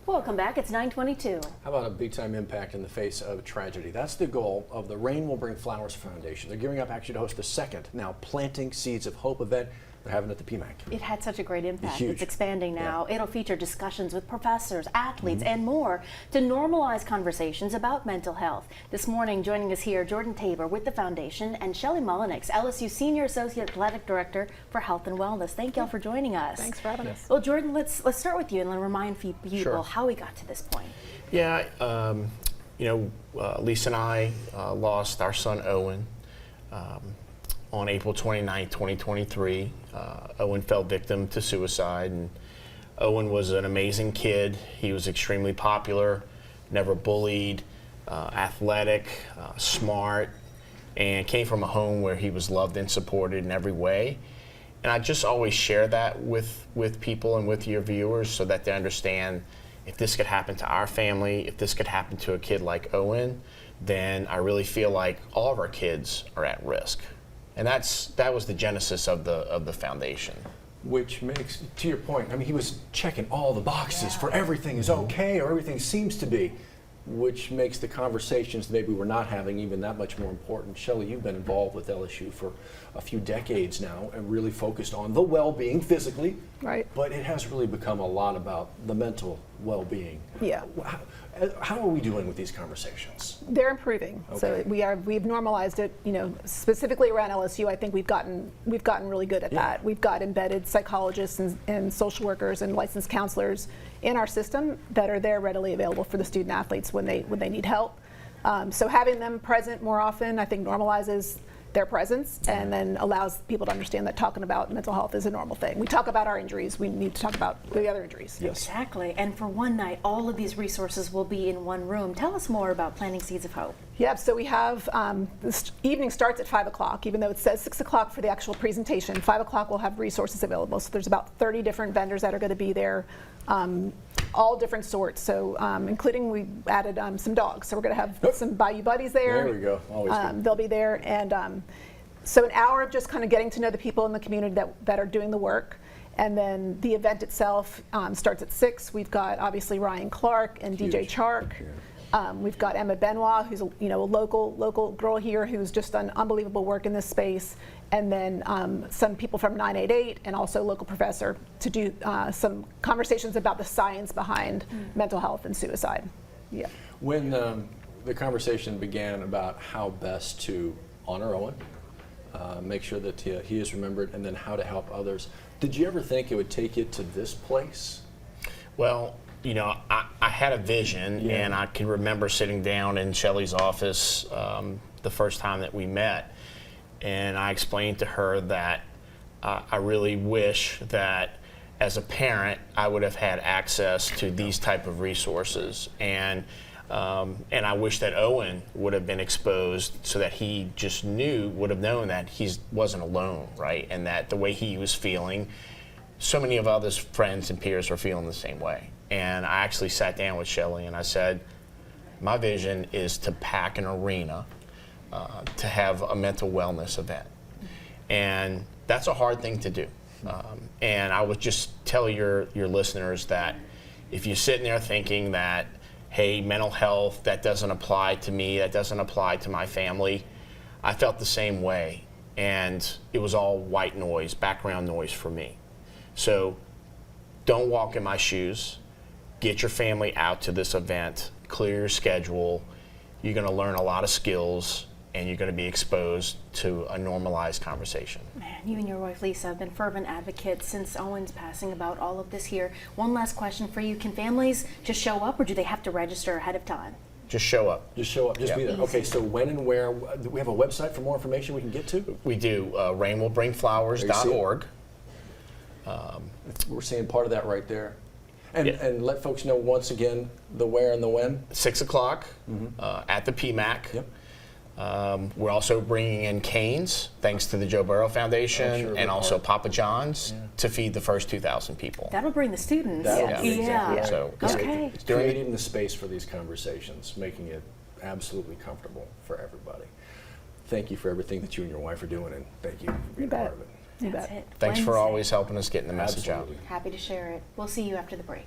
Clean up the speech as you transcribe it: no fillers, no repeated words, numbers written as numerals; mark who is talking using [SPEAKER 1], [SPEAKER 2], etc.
[SPEAKER 1] Welcome back. It's 9:22.
[SPEAKER 2] How about a big-time impact in the face of tragedy? That's the goal of the Rain Will Bring Flowers Foundation. They're gearing up actually to host the second, now Planting Seeds of Hope event they're having at the PMAC.
[SPEAKER 1] It had such a great impact.
[SPEAKER 2] Huge.
[SPEAKER 1] It's expanding now.
[SPEAKER 2] Yeah.
[SPEAKER 1] It'll feature discussions with professors, athletes, and more to normalize conversations about mental health. This morning, joining us here, Jordan Tabor with the foundation and Shelly Mullenix, LSU Senior Associate Athletic Director for Health and Wellness. Thank y'all for joining us.
[SPEAKER 3] Thanks for having us.
[SPEAKER 1] Well, Jordan, let's start with you and remind people
[SPEAKER 4] Sure.
[SPEAKER 1] how we got to this point.
[SPEAKER 4] Yeah, Lisa and I lost our son Owen on April 29, 2023. Owen fell victim to suicide, and Owen was an amazing kid. He was extremely popular, never bullied, athletic, smart, and came from a home where he was loved and supported in every way. And I just always share that with people and with your viewers so that they understand if this could happen to our family, if this could happen to a kid like Owen, then I really feel like all of our kids are at risk. And that was the genesis of the foundation.
[SPEAKER 2] Which makes, to your point, I mean, he was checking all the boxes for everything is okay or everything seems to be, which makes the conversations maybe we're not having even that much more important. Shelly, you've been involved with LSU for a few decades now and really focused on the well-being physically,
[SPEAKER 3] Right.
[SPEAKER 2] but it has really become a lot about the mental well-being.
[SPEAKER 3] Yeah.
[SPEAKER 2] How are we doing with these conversations?
[SPEAKER 3] They're improving. So
[SPEAKER 2] Okay.
[SPEAKER 3] we've normalized it, specifically around LSU. I think we've gotten really good at that. We've got embedded psychologists and social workers and licensed counselors in our system that are there readily available for the student athletes when they need help. So having them present more often, I think, normalizes their presence and then allows people to understand that talking about mental health is a normal thing. We talk about our injuries, we need to talk about the other injuries.
[SPEAKER 2] Yes.
[SPEAKER 1] Exactly. And for one night, all of these resources will be in one room. Tell us more about Planting Seeds of Hope.
[SPEAKER 3] Yeah, so we have, this evening starts at 5 o'clock, even though it says 6 o'clock for the actual presentation. 5 o'clock we'll have resources available. So there's about 30 different vendors that are going to be there, all different sorts. So including we added some dogs. So we're going to have some Bayou Buddies there.
[SPEAKER 2] There we go. Always good.
[SPEAKER 3] They'll be there. And so an hour of just kind of getting to know the people in the community that are doing the work. And then the event itself starts at 6. We've got obviously Ryan Clark and DJ
[SPEAKER 2] Huge.
[SPEAKER 3] Chark. We've got Emma Benoit, who's a local girl here who's just done unbelievable work in this space, and then some people from 988 and also a local professor to do some conversations about the science behind mental health and suicide. Yeah.
[SPEAKER 2] When the conversation began about how best to honor Owen, make sure that he is remembered, and then how to help others, did you ever think it would take you to this place?
[SPEAKER 4] Well, I had a vision, and I can remember sitting down in Shelly's office the first time that we met, and I explained to her that I really wish that as a parent I would have had access to these type of resources, and I wish that Owen would have been exposed so that he just would have known that he wasn't alone, right? And that the way he was feeling, so many of others friends and peers were feeling the same way. And I actually sat down with Shelly and I said, my vision is to pack an arena to have a mental wellness event. And that's a hard thing to do. And I would just tell your listeners that if you're sitting there thinking that, hey, mental health, that doesn't apply to me, that doesn't apply to my family, I felt the same way. And it was all white noise, background noise for me. So don't walk in my shoes. Get your family out to this event, clear your schedule. You're going to learn a lot of skills, and you're going to be exposed to a normalized conversation.
[SPEAKER 1] Man, you and your wife Lisa have been fervent advocates since Owen's passing about all of this here. One last question for you. Can families just show up, or do they have to register ahead of time?
[SPEAKER 4] Just show up.
[SPEAKER 2] Just show up, just be there.
[SPEAKER 1] Easy.
[SPEAKER 2] Okay, so when and where, do we have a website for more information we can get to?
[SPEAKER 4] We do, rainwillbringflowers.org.
[SPEAKER 2] We're seeing part of that right there. And,
[SPEAKER 4] Yeah.
[SPEAKER 2] and let folks know once again the where and the when.
[SPEAKER 4] 6 o'clock at the PMAC.
[SPEAKER 2] Yep.
[SPEAKER 4] We're also bringing in Canes, thanks to the Joe Burrow Foundation,
[SPEAKER 2] Oh, sure,
[SPEAKER 4] and also
[SPEAKER 2] right.
[SPEAKER 4] Papa John's to feed the first 2,000 people.
[SPEAKER 1] That'll bring the students.
[SPEAKER 2] That'll
[SPEAKER 3] Yes.
[SPEAKER 2] be exactly
[SPEAKER 1] Yeah.
[SPEAKER 2] right.
[SPEAKER 4] So,
[SPEAKER 1] Okay.
[SPEAKER 2] Creating the space for these conversations, making it absolutely comfortable for everybody. Thank you for everything that you and your wife are doing, and thank you for being
[SPEAKER 3] bet.
[SPEAKER 2] part of it.
[SPEAKER 3] You
[SPEAKER 1] That's
[SPEAKER 3] bet.
[SPEAKER 1] it.
[SPEAKER 4] Thanks for
[SPEAKER 1] Wednesday.
[SPEAKER 4] always helping us getting the message out.
[SPEAKER 2] Absolutely.
[SPEAKER 1] Happy to share it. We'll see you after the break.